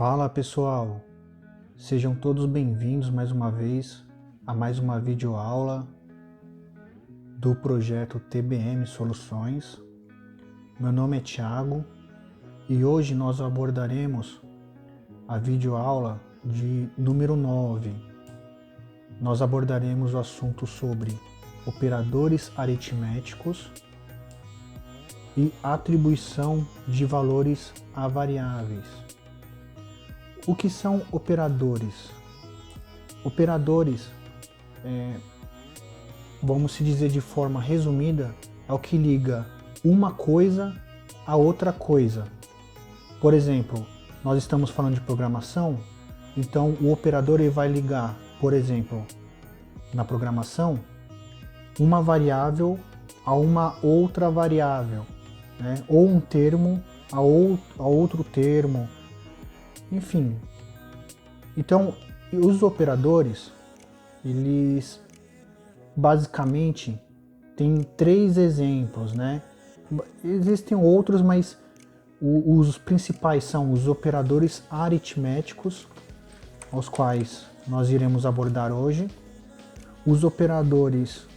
Fala pessoal, sejam todos bem-vindos mais uma vez a mais uma videoaula do projeto TBM Soluções. Meu nome é Thiago e hoje nós abordaremos a videoaula de número 9. Nós abordaremos o assunto sobre operadores aritméticos e atribuição de valores a variáveis. O que são operadores? Operadores, vamos se dizer de forma resumida, é o que liga uma coisa a outra coisa. Por exemplo, nós estamos falando de programação, então o operador ele vai ligar, por exemplo, na programação, uma variável a uma outra variável, né? Ou um termo a outro termo. Enfim, então os operadores, eles basicamente têm três exemplos, né? Existem outros, mas os principais são os operadores aritméticos, os quais nós iremos abordar hoje, os operadores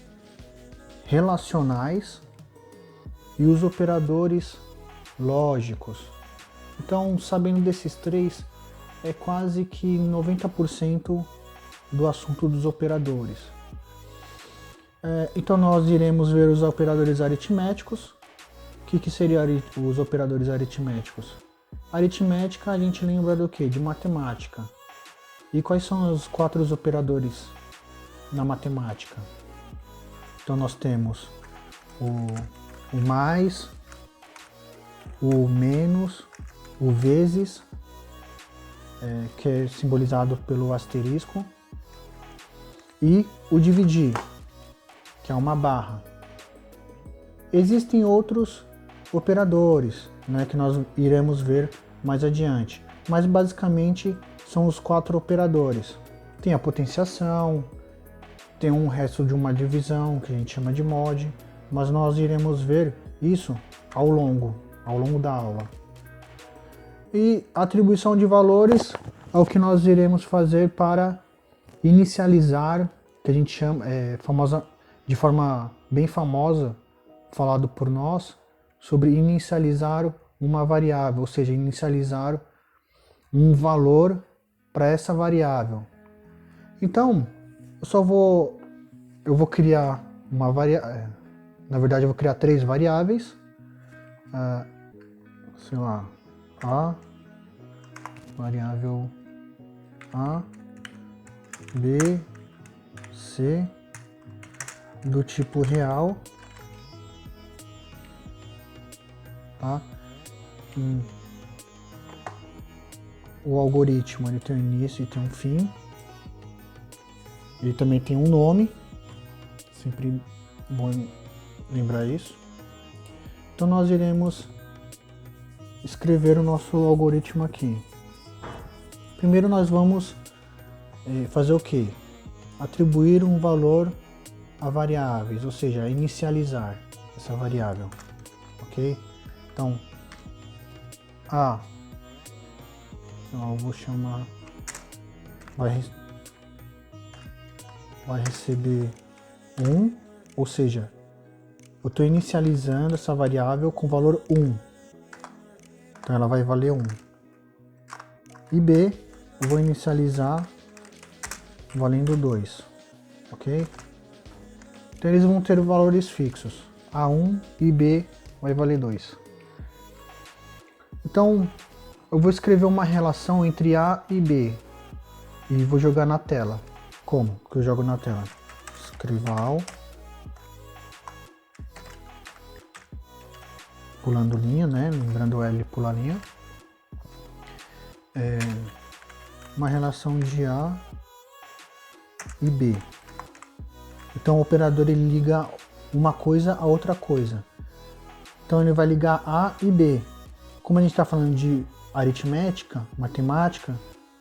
relacionais e os operadores lógicos. Então, sabendo desses três, é quase que 90% do assunto dos operadores. Então, nós iremos ver os operadores aritméticos. O que seriam os operadores aritméticos? Aritmética, a gente lembra do quê? De matemática. E quais são os quatro operadores na matemática? Então, nós temos o mais, o menos, o vezes, que é simbolizado pelo asterisco, e o dividir, que é uma barra. Existem outros operadores, né, que nós iremos ver mais adiante, mas basicamente são os quatro operadores. Tem a potenciação, tem um resto de uma divisão que a gente chama de mod, mas nós iremos ver isso ao longo da aula. E atribuição de valores é o que nós iremos fazer para inicializar, que a gente chama, de forma bem famosa, falado por nós, sobre inicializar uma variável, ou seja, inicializar um valor para essa variável. Então, eu vou criar uma variável, na verdade eu vou criar três variáveis, sei lá, variável A, B, C, do tipo real, tá? O algoritmo ele tem um início e tem um fim. Ele também tem um nome, sempre bom lembrar isso. Então nós iremos escrever o nosso algoritmo aqui. Primeiro nós vamos fazer o que? Atribuir um valor a variáveis, ou seja, inicializar essa variável, ok? Então, eu vou chamar, vai receber 1, ou seja, eu estou inicializando essa variável com valor 1, então ela vai valer 1. E B, eu vou inicializar valendo 2, ok? Então eles vão ter valores fixos, A1 e B vai valer 2. Então eu vou escrever uma relação entre A e B e vou jogar na tela. Como que eu jogo na tela? Escrival, pulando linha, né? Lembrando o L pular linha. Uma relação de A e B. Então o operador ele liga uma coisa a outra coisa. Então ele vai ligar A e B. Como a gente está falando de aritmética, matemática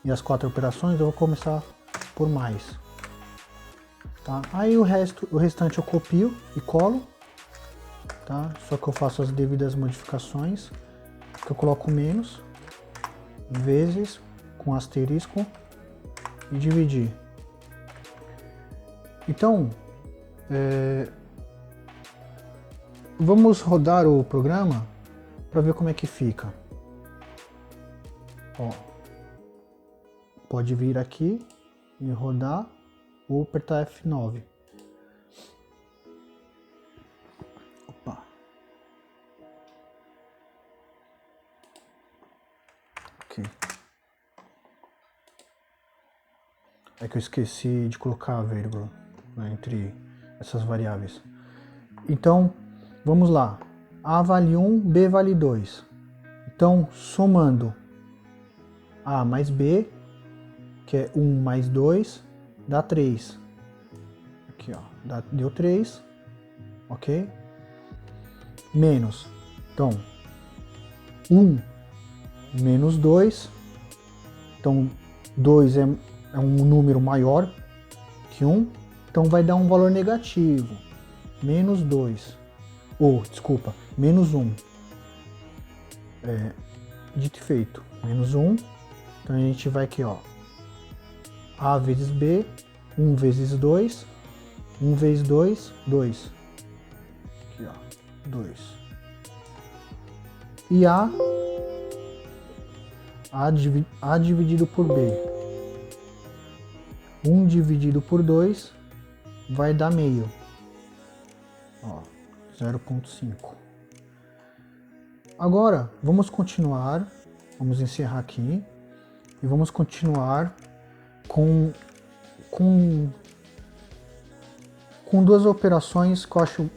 e as quatro operações, eu vou começar por mais. Tá? Aí o restante eu copio e colo. Tá? Só que eu faço as devidas modificações. Que eu coloco menos vezes com asterisco e dividir. Então, vamos rodar o programa para ver como é que fica. Ó, pode vir aqui e rodar ou apertar F9. Opa. Ok. É que eu esqueci de colocar a vírgula, né, entre essas variáveis. Então, vamos lá. A vale 1, B vale 2. Então, somando A mais B, que é 1 mais 2, dá 3. Aqui, ó, deu 3, ok? Menos, então, 1 menos 2, então 2 é um número maior que 1, então vai dar um valor negativo, menos 2, desculpa, menos 1. Dito e feito, menos 1, então a gente vai aqui, ó, A vezes B, 1 vezes 2, 1 vezes 2, 2. Aqui, ó, 2. E A dividido por B. 1 dividido por 2 vai dar meio. Ó, 0,5. Agora, vamos continuar, vamos encerrar aqui e vamos continuar com duas operações que eu acho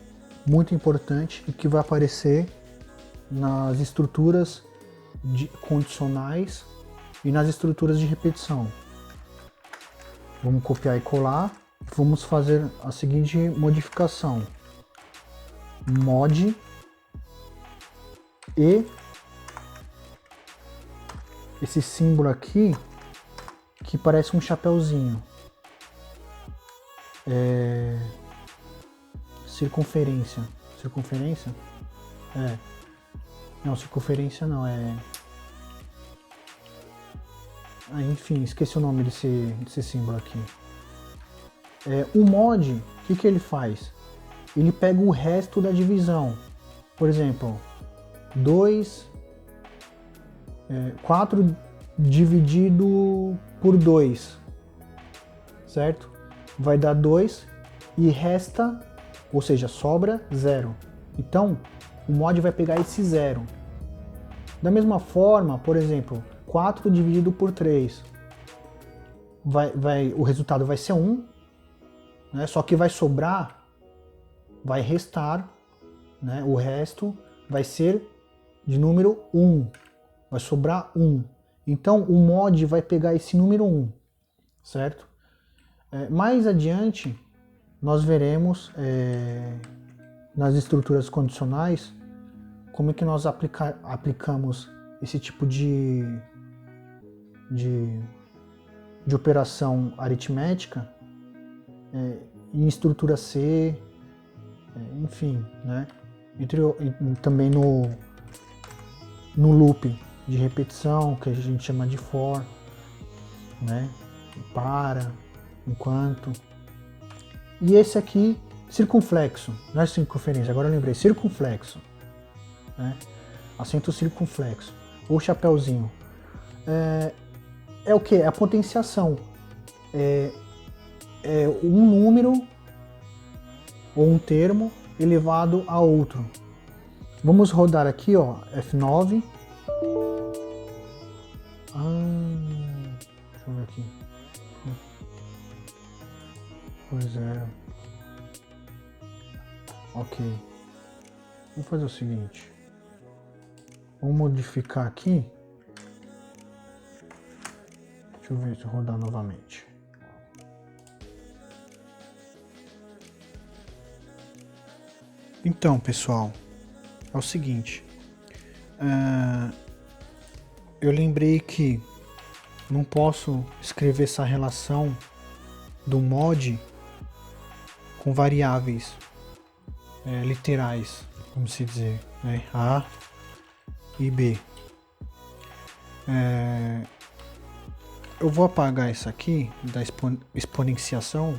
muito importante e que vai aparecer nas estruturas condicionais e nas estruturas de repetição. Vamos copiar e colar. Vamos fazer a seguinte modificação: mod e esse símbolo aqui que parece um chapeuzinho, circunferência, não, circunferência não, enfim, esqueci o nome desse símbolo aqui. O mod, o que ele faz? Ele pega o resto da divisão, por exemplo, 4 dividido por 2, certo? Vai dar 2 e resta, ou seja, sobra 0. Então, o mod vai pegar esse 0. Da mesma forma, por exemplo, 4 dividido por 3, o resultado vai ser 1, né? Só que vai sobrar, vai restar, né? O resto vai ser de número 1, vai sobrar 1. Então, o mod vai pegar esse número 1, certo? Mais adiante, nós veremos nas estruturas condicionais como é que nós aplicamos esse tipo de operação aritmética em estrutura C, enfim, né? Também no loop de repetição, que a gente chama de for, né? Para, enquanto. E esse aqui, circunflexo, não é circunferência, agora eu lembrei, circunflexo, né? Acento circunflexo, ou chapeuzinho. É o que? É a potenciação. É um número ou um termo elevado a outro. Vamos rodar aqui, ó, F9. Deixa eu ver aqui. Pois é. Ok. Vamos fazer o seguinte. Vamos modificar aqui. Deixa eu ver se eu rodar novamente. Então, pessoal, é o seguinte. Eu lembrei que não posso escrever essa relação do mod com variáveis literais, vamos dizer, né? A e B. eu vou apagar isso aqui da exponenciação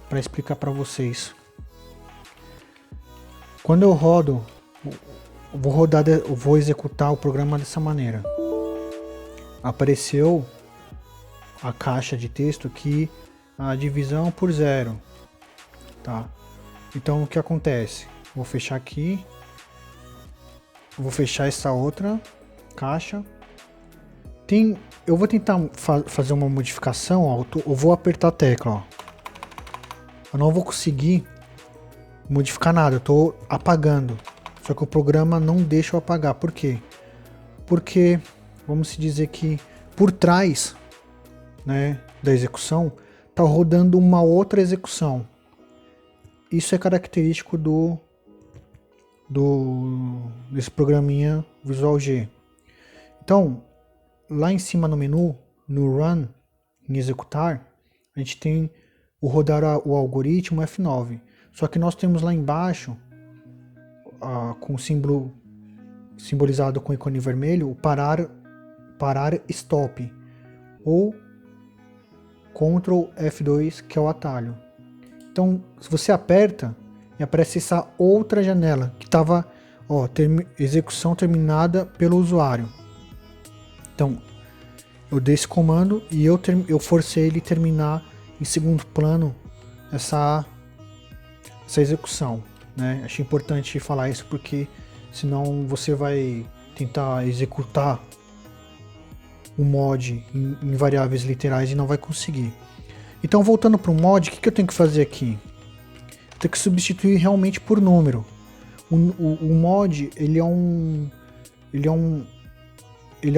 para explicar para vocês. Quando eu rodo, eu vou executar o programa dessa maneira. Apareceu a caixa de texto que a divisão por 0, tá? Então o que acontece? Vou fechar aqui, vou fechar essa outra caixa. Eu vou tentar fazer uma modificação, ó, eu vou apertar a tecla, ó. Eu não vou conseguir modificar nada, eu estou apagando. Só que o programa não deixa eu apagar. Por quê? Porque vamos se dizer que por trás, né, da execução está rodando uma outra execução. Isso é característico desse programinha Visual G. Então, lá em cima no menu, no Run, em executar, a gente tem o rodar o algoritmo F9. Só que nós temos lá embaixo, com o símbolo simbolizado com o ícone vermelho, o parar stop, ou Ctrl F2, que é o atalho. Então, se você aperta, aparece essa outra janela que estava, execução terminada pelo usuário. Então, eu dei esse comando e eu forcei ele terminar em segundo plano essa execução, né? Achei importante falar isso porque senão você vai tentar executar o mod em variáveis literais e não vai conseguir. Então, voltando para o mod, o que eu tenho que fazer aqui? Eu tenho que substituir realmente por número. O mod, ele é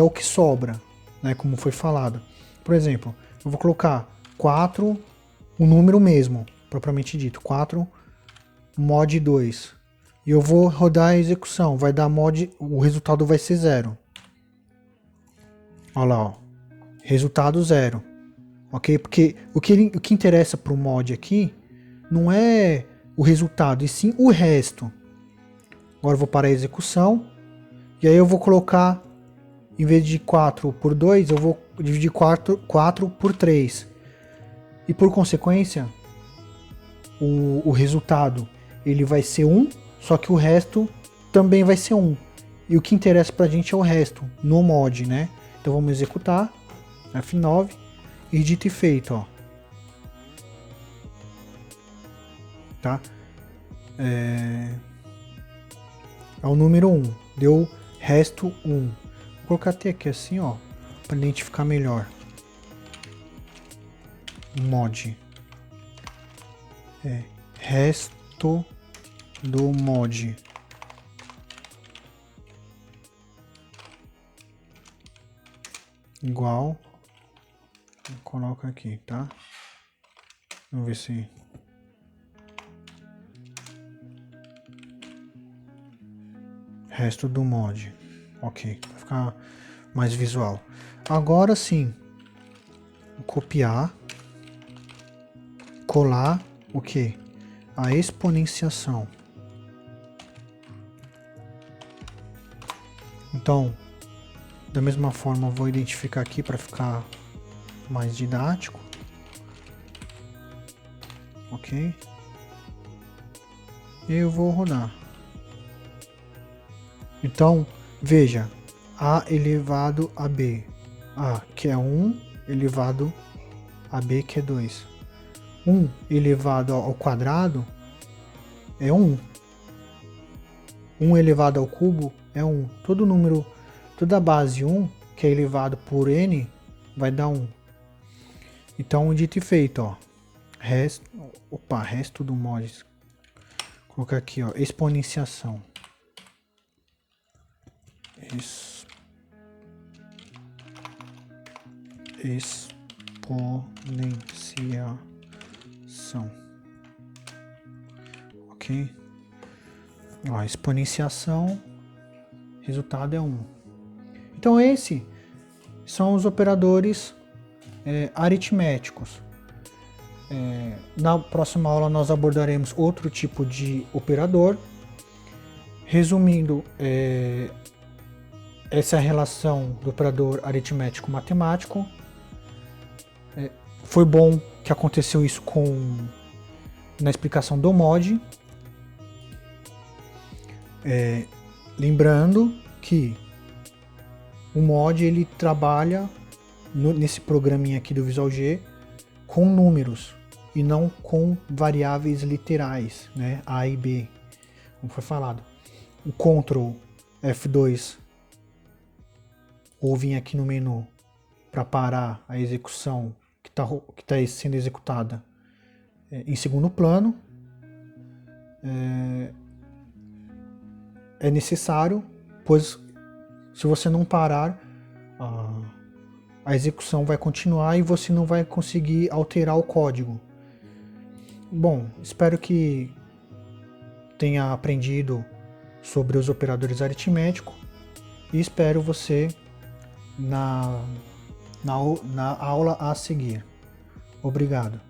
o que sobra, né, como foi falado. Por exemplo, eu vou colocar 4, o número mesmo, propriamente dito, 4 mod 2. E eu vou rodar a execução, vai dar mod, o resultado vai ser 0. Olha lá, ó, resultado 0. Ok? Porque o que interessa para o mod aqui não é o resultado, e sim o resto. Agora eu vou parar a execução, e aí eu vou colocar, em vez de 4 por 2, eu vou dividir 4 por 3. E por consequência, o resultado ele vai ser 1, só que o resto também vai ser 1. E o que interessa pra gente é o resto, no mod, né? Então vamos executar, F9, e dito e feito, ó. Tá? É o número 1, deu resto 1. Vou colocar até aqui assim, ó, para identificar melhor. Mod. Resto do mod. Igual. Coloca aqui, tá? Vamos ver se... Resto do mod. Ok, vai ficar mais visual. Agora sim, vou copiar, colar o que? A exponenciação. Então, da mesma forma, eu vou identificar aqui para ficar mais didático. Ok? E eu vou rodar. Então, veja, A elevado a B. A, que é 1, elevado a B, que é 2. 1 elevado ao quadrado é 1. 1 elevado ao cubo é 1. Todo número, toda base 1, que é elevado por n, vai dar 1. Então, dito e feito, ó. Resto do mod. Vou colocar aqui, ó, exponenciação. Exponenciação. Ok? Ó, exponenciação, resultado é 1. Então esses são os operadores aritméticos. Na próxima aula nós abordaremos outro tipo de operador. Resumindo, essa é a relação do operador aritmético-matemático. Foi bom que aconteceu isso na explicação do mod. Lembrando que o mod ele trabalha nesse programinha aqui do Visual G com números e não com variáveis literais, né? A e B, como foi falado. O Ctrl F2 ou vir aqui no menu para parar a execução que está sendo executada em segundo plano. É necessário, pois se você não parar, a execução vai continuar e você não vai conseguir alterar o código. Bom, espero que tenha aprendido sobre os operadores aritméticos e espero você na aula a seguir. Obrigado.